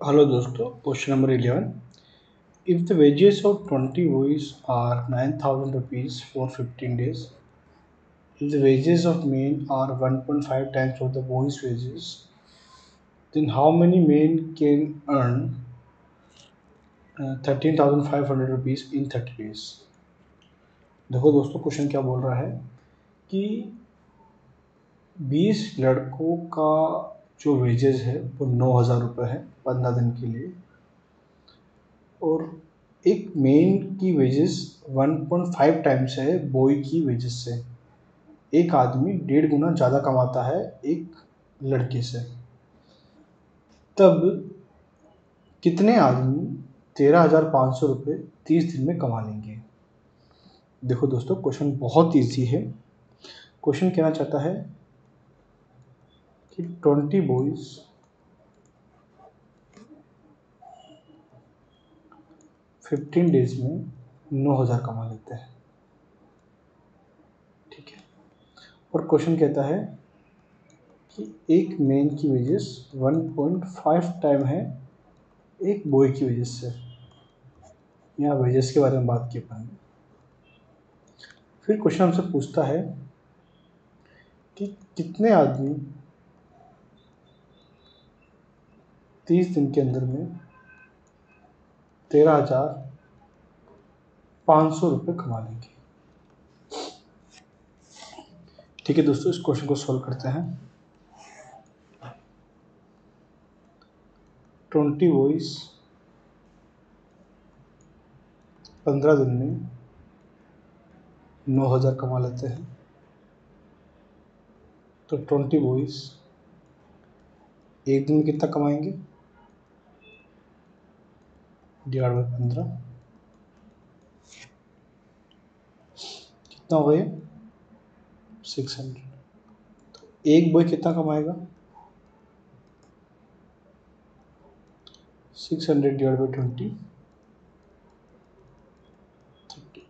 Hello दोस्तों, question number 11. If the wages of 20 boys are 9,000 rupees for 15 days, if the wages of men are 1.5 times of the boys' wages, then how many men can earn 13,500 rupees in 30 days? देखो दोस्तों, question क्या बोल रहा है कि 20 लड़कों का जो वेजेस है वो 9,000 रुपये है 15 दिन के लिए, और एक मेन की वेजेस 1.5 टाइम्स है बॉय की वेजेस से। एक आदमी 1.5 गुना ज़्यादा कमाता है एक लड़के से। तब कितने आदमी 13,500 रुपये 30 दिन में कमा लेंगे? देखो दोस्तों, क्वेश्चन बहुत ईजी है। क्वेश्चन कहना चाहता है कि 20 बॉयज 15 डेज में 9,000 कमा लेते हैं, ठीक है। और क्वेश्चन कहता है कि एक मैन की वेजेस 1.5 टाइम है एक बॉय की वेजेस से। यहाँ वेजेस के बारे में बात की अपन ने। फिर क्वेश्चन हमसे पूछता है कि कितने आदमी 30 दिन के अंदर में 13,500 रुपये कमा लेंगे। ठीक है दोस्तों, इस क्वेश्चन को सॉल्व करते हैं। 20 बॉयज 15 दिन में 9,000 कमा लेते हैं, तो 20 बॉयज एक दिन में कितना कमाएंगे? डिवाइड बाई 15, कितना हो गया? 600। तो एक बॉय कितना कमाएगा? 600 डिवाइड बाई 20, 30।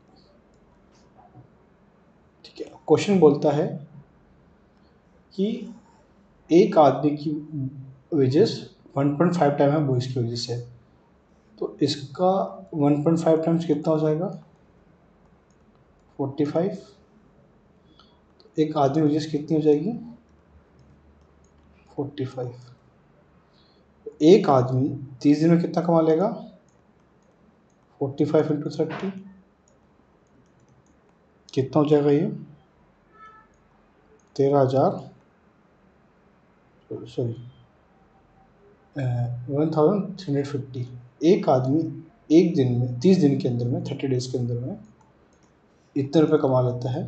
ठीक है। क्वेश्चन बोलता है कि एक आदमी की वेजेस 1.5 टाइम है बॉयज़ की वेजेस है, तो इसका 1.5 टाइम्स कितना हो जाएगा? 45। तो एक आदमी वेजेस कितनी हो जाएगी? 45। एक आदमी 30 दिन में कितना कमा लेगा? 45 इंटू 30, कितना हो जाएगा ये? 1350। एक आदमी एक दिन में 30 दिन के अंदर में 30 डेज के अंदर में इतने रुपये कमा लेता है,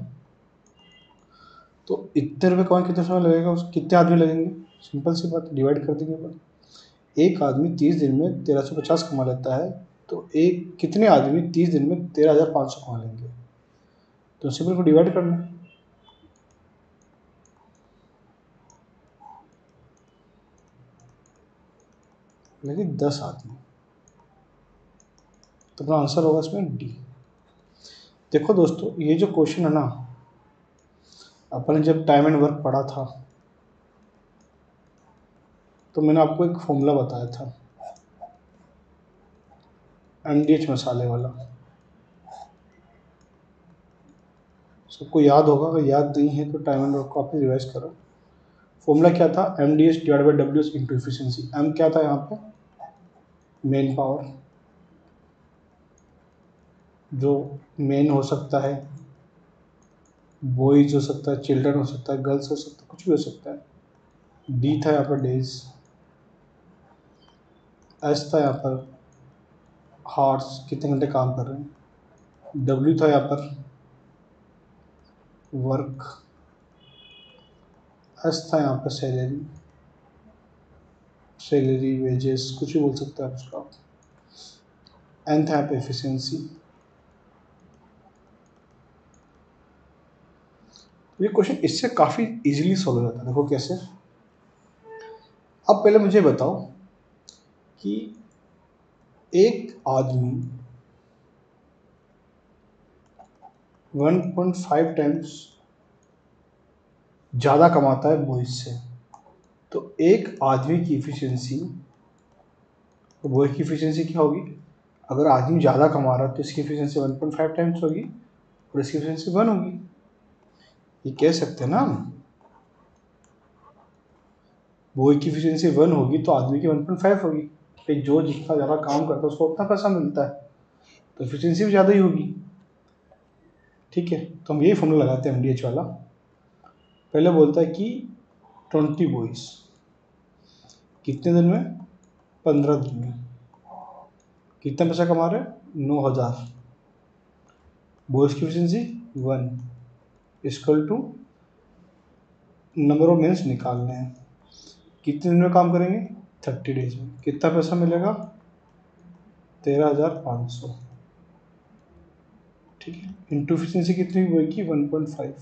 तो इतने रुपये कमाने कितना समय लगेगा? उस कितने आदमी लगेंगे? सिंपल सी बात, डिवाइड कर देंगे अपन। एक आदमी 30 दिन में 1350 कमा लेता है, तो एक कितने आदमी 30 दिन में 13,500 कमा लेंगे? तो सिंपल को डिवाइड करना है। लेकिन 10 आदमी, तो अपना आंसर होगा इसमें डी। देखो दोस्तों, ये जो क्वेश्चन है ना, अपन जब टाइम एंड वर्क पढ़ा था तो मैंने आपको एक फॉर्मूला बताया था, MDH मसाले वाला। सबको याद होगा, अगर याद नहीं है तो टाइम एंड वर्क को आप रिवाइज करो। फॉर्मूला क्या था? MDH divide by WH into efficiency. M क्या था यहाँ पे? मेन पावर, जो मेन हो सकता है, बॉयज हो सकता है, चिल्ड्रन हो सकता है, गर्ल्स हो सकता है, कुछ भी हो सकता है। D था यहाँ पर डेज, S था यहाँ पर हार्स, कितने घंटे काम कर रहे हैं, W था यहाँ पर वर्क, S था यहाँ पर सैलरी, सैलरी वेजेस कुछ भी बोल सकते हैं आप उसका। N था यहाँ पे एफिशिएंसी। ये क्वेश्चन इससे काफ़ी इजीली सॉल्व हो जाता है। देखो कैसे। अब पहले मुझे बताओ कि एक आदमी 1.5 टाइम्स ज़्यादा कमाता है बॉयज से, तो एक आदमी की इफिशियंसी तो वो की एफिशिएंसी क्या होगी, अगर आदमी ज़्यादा कमा रहा है तो इसकी एफिशिएंसी 1.5 टाइम्स होगी और इसकी एफिशिएंसी 1 होगी। ये कह सकते हैं ना हम, वो की एफिशिएंसी 1 होगी तो आदमी की 1.5 होगी, कि जो जितना ज़्यादा काम करता है उसको उतना पैसा मिलता है, तो एफिशिएंसी भी ज़्यादा ही होगी। ठीक है, तो हम यही फॉर्मूला लगाते हैं एमडीएच वाला। पहले बोलता है कि 20 बॉयज़ कितने दिन में, 15 दिन में कितना पैसा कमा रहे हैं, 9,000। बॉयज़ की efficiency 1 equal to number of minutes निकालने हैं, कितने दिन में काम करेंगे, 30 डेज में, कितना पैसा मिलेगा, 13,500। ठीक है, इंटू एफिशिएंसी कितनी होगी, 1.5।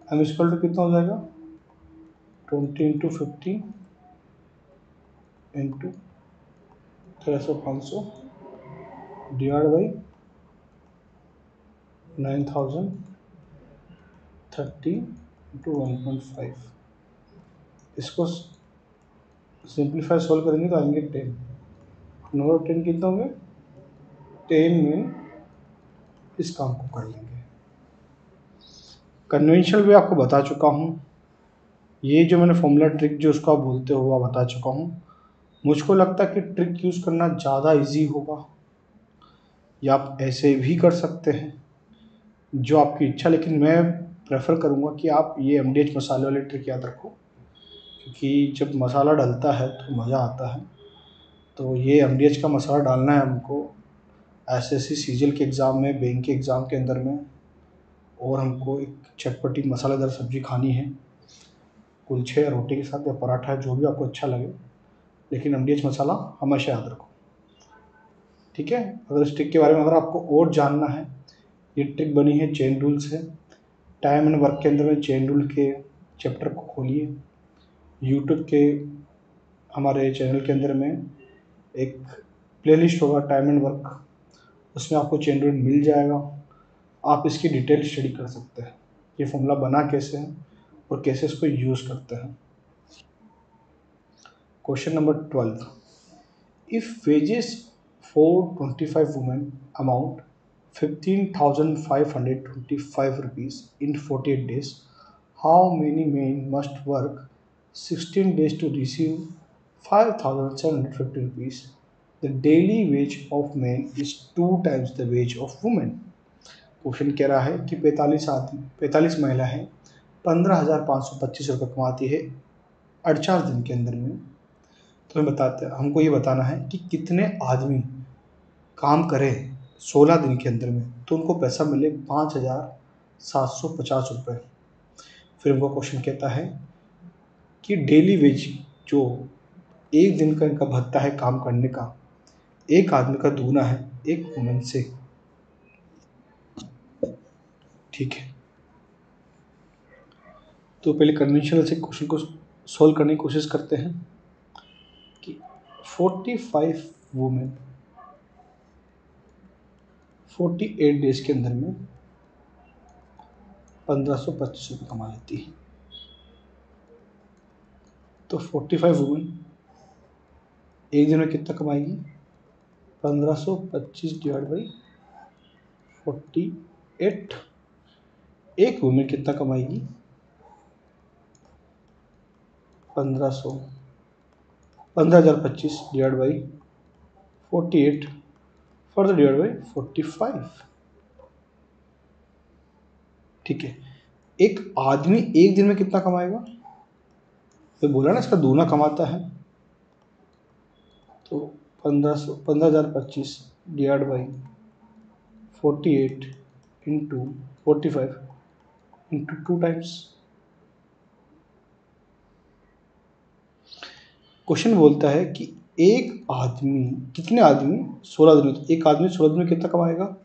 एम इक्वल टू कितना हो जाएगा, 20 into 50 into 13,500 divide by 9,000, 30 into 1.5। इसको सिंप्लीफाई सॉल्व करेंगे तो आएंगे 10। नंबर ऑफ 10 कितना होंगे, 10 में इस काम को कर लेंगे। कन्वेंशनल वे आपको बता चुका हूँ, ये जो मैंने फॉर्मूला ट्रिक जो उसको आप बोलते हो वो बता चुका हूँ। मुझको लगता है कि ट्रिक यूज़ करना ज़्यादा इजी होगा, या आप ऐसे भी कर सकते हैं, जो आपकी इच्छा, लेकिन मैं प्रेफर करूँगा कि आप ये एमडीएच मसाले वाली ट्रिक याद रखो, क्योंकि जब मसाला डलता है तो मज़ा आता है। तो ये एमडीएच का मसाला डालना है हमको एसएससी सीजीएल के एग्ज़ाम में, बैंक के एग्ज़ाम के अंदर में, और हमको एक चटपटी मसालेदार सब्ज़ी खानी है, कुलचे या रोटी के साथ या पराठा, जो भी आपको अच्छा लगे, लेकिन एमडीएच मसाला हमेशा याद रखो। ठीक है, अगर इस ट्रिक के बारे में अगर आपको और जानना है, ये ट्रिक बनी है चेन रूल से। टाइम एंड वर्क के अंदर में चेन रूल के चैप्टर को खोलिए, यूट्यूब के हमारे चैनल के अंदर में एक प्लेलिस्ट होगा टाइम एंड वर्क, उसमें आपको चेन रूल मिल जाएगा, आप इसकी डिटेल स्टडी कर सकते हैं, ये फॉर्मूला बना कैसे है और कैसे इसको यूज़ करते हैं। Question number 12, if wages for 25 women amount 15,525 rupees in 48 days, how many men must work 16 days to receive 5,750 rupees? The daily wage of men is 2 times the wage of women. Question कह रहा है कि 45 महिला हैं, 15,525 रुपये कमाती है 48 दिन के अंदर में। तो हमको ये बताना है कि कितने आदमी काम करें 16 दिन के अंदर में तो उनको पैसा मिले 5,750 रुपये। फिर हमको क्वेश्चन कहता है कि डेली वेज जो एक दिन का इनका भत्ता है काम करने का, एक आदमी का दूना है एक वुमेन से। ठीक है, तो पहले कन्वेंशनल से क्वेश्चन को सॉल्व करने की कोशिश करते हैं कि 45 वुमेन 48 डेज के अंदर में 1,525 रुपये कमा लेती है। तो 45 वुमेन एक दिन में कितना कमाएगी, 1,525 डिवाइड बाई 48। एक वुमेन कितना कमाएगी, 15,025 divide by 48 further divide by 45। ठीक है, एक आदमी एक दिन में कितना कमाएगा, तो बोला ना इसका दूना कमाता है, तो 15,025 divide by 48 into 45 into 2 times. Question बोलता है कि एक आदमी, कितने आदमी 16 दिन में, एक आदमी 16 दिन में कितना कमाएगा,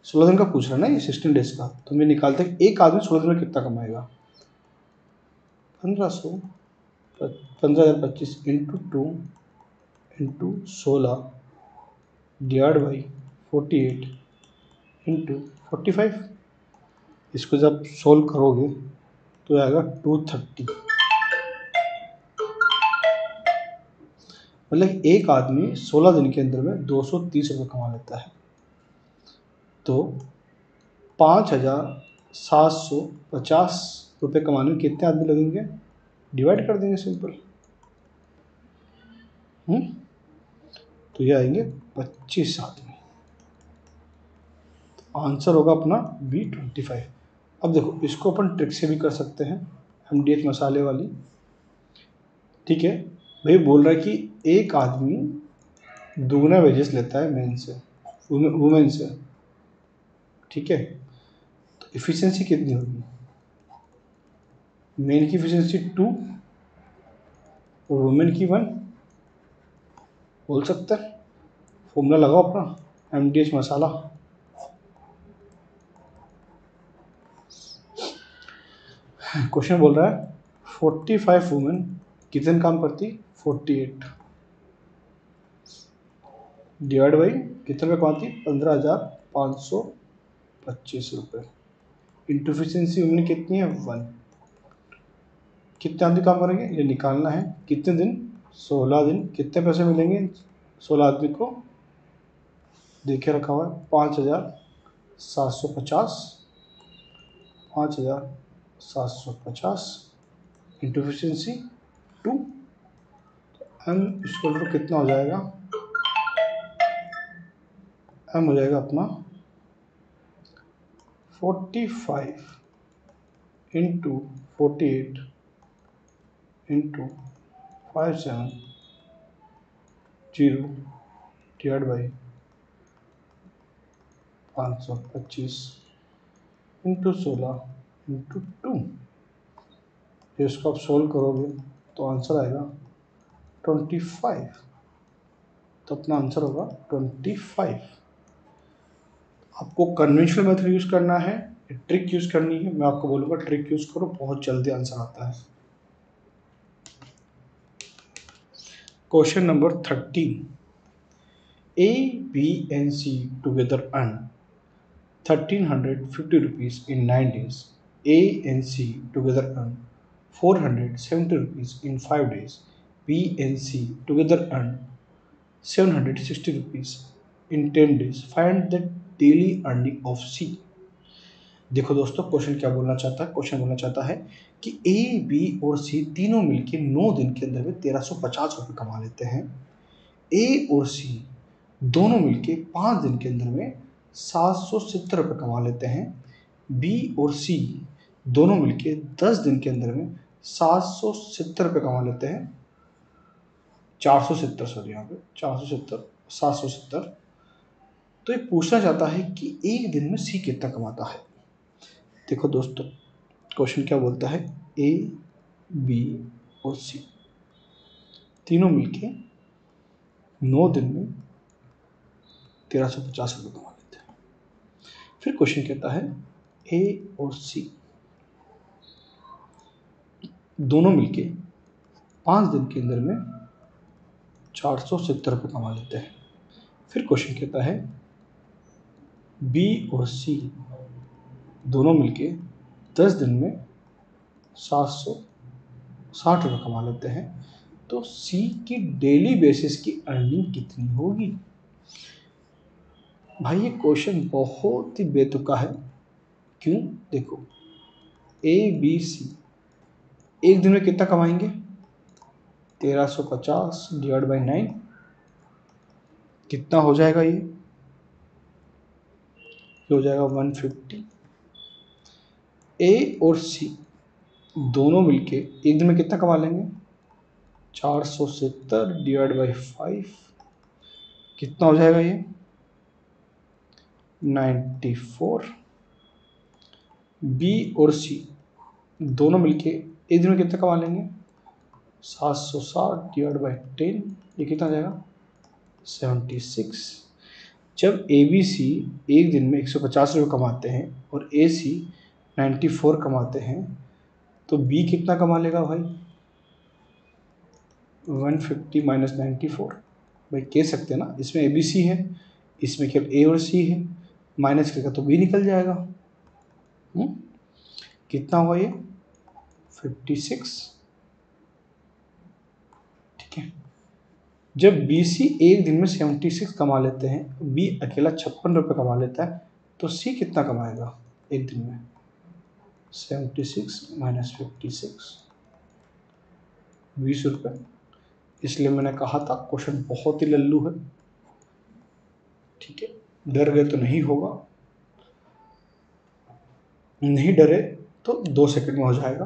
16 दिन का पूछ रहा है ना ये 16 डेज का, तो मैं निकालते हैं एक आदमी 16 दिन में कितना कमाएगा, 15,025 into 2 into 16 divide by 48 into 45। इसको जब सॉल्व करोगे तो आएगा 230। मतलब एक आदमी 16 दिन के अंदर में 230 रुपये कमा लेता है, तो 5,750 रुपये कमाने में कितने आदमी लगेंगे? डिवाइड कर देंगे सिंपल। तो ये आएंगे 25 आदमी। तो आंसर होगा अपना B25। अब देखो, इसको अपन ट्रिक से भी कर सकते हैं, MDH मसाले वाली। ठीक है भाई, बोल रहा है कि एक आदमी दुगना वेजेस लेता है मेन से, वुमेन से। ठीक है, तो इफिशिएंसी कितनी होगी? मेन की इफिशिएंसी 2 और वुमेन की 1। बोल सकते हैं, फॉर्मूला लगाओ अपना, MDH मसाला। क्वेश्चन बोल रहा है 45 वुमेन कितने काम करती? 48 डिवाइड बाई कितने रुपये कमाती? 15,525 रुपये। इंटू एफिशिएंसी वुमेन कितनी है? 1। कितने आदमी काम करेंगे ये निकालना है। कितने दिन? 16 दिन। कितने पैसे मिलेंगे 16 आदमी को? देखिए रखा हुआ है 5,750, 5,750 into efficiency 2। M equal to कितना हो जाएगा? एम हो जाएगा अपना 45 into 48 into 570 divide by 525 into 16 into 2। फिर इसको आप सोल्व करोगे तो आंसर आएगा 25। तो अपना आंसर होगा 25। आपको कन्वेंशनल मेथड यूज़ करना है, ट्रिक यूज़ करनी है। मैं आपको बोलूँगा ट्रिक यूज़ करो, बहुत जल्दी आंसर आता है। Question number 13। A, B and C together earn 1,350 rupees in 9 days. A and C together earn 470 rupees in 5 days. B and C together earn 760 rupees in 10 days. Find the daily earning of C. देखो दोस्तों, question क्या बोलना चाहता है? Question बोलना चाहता है कि A, B और C तीनों मिलके 9 दिन के अंदर में 1,350 रुपये कमा लेते हैं। A और C दोनों मिलके 5 दिन के अंदर में 770 रुपये कमा लेते हैं। B और C दोनों मिलके 10 दिन के अंदर में 770 रुपये कमा लेते हैं। 470, सॉरी, यहाँ पे 470, 770। तो ये पूछना चाहता है कि एक दिन में C कितना कमाता है। देखो दोस्तों, क्वेश्चन क्या बोलता है? A, B और C तीनों मिलके 9 दिन में 1,350 रुपये कमा लेते हैं। फिर क्वेश्चन कहता है A और C दोनों मिलके 5 दिन के अंदर में 470 रुपये कमा लेते हैं। फिर क्वेश्चन कहता है B और C दोनों मिलके 10 दिन में 760 रुपये कमा लेते हैं। तो C की डेली बेसिस की अर्निंग कितनी होगी? भाई ये क्वेश्चन बहुत ही बेतुका है। क्यों? देखो, A, B, C एक दिन में कितना कमाएंगे? 1,350 डिवाइड बाई 9 कितना हो जाएगा? ये हो जाएगा 150। A और C दोनों मिलके एक दिन में कितना कमा लेंगे? 470 डिवाइड बाई 5 कितना हो जाएगा? ये 94। B और C दोनों मिलके एक दिन में कितना कमा लेंगे? 760 डिवाइड बाई 10 ये कितना आ जाएगा? 76। जब ABC एक दिन में 150 रुपये कमाते हैं और AC 94 कमाते हैं, तो B कितना कमा लेगा भाई? 150 माइनस 94। भाई कह सकते हैं ना, इसमें ABC है, इसमें केवल A और C है, माइनस करेगा तो B निकल जाएगा। कितना होगा ये? 56। ठीक है, जब बी सी एक दिन में 76 कमा लेते हैं, बी अकेला 56 रुपये कमा लेता है, तो सी कितना कमाएगा एक दिन में? 76 माइनस 56, 20 रुपये। इसलिए मैंने कहा था क्वेश्चन बहुत ही लल्लू है। ठीक है, डर गए तो नहीं होगा, नहीं डरे तो 2 सेकंड में हो जाएगा।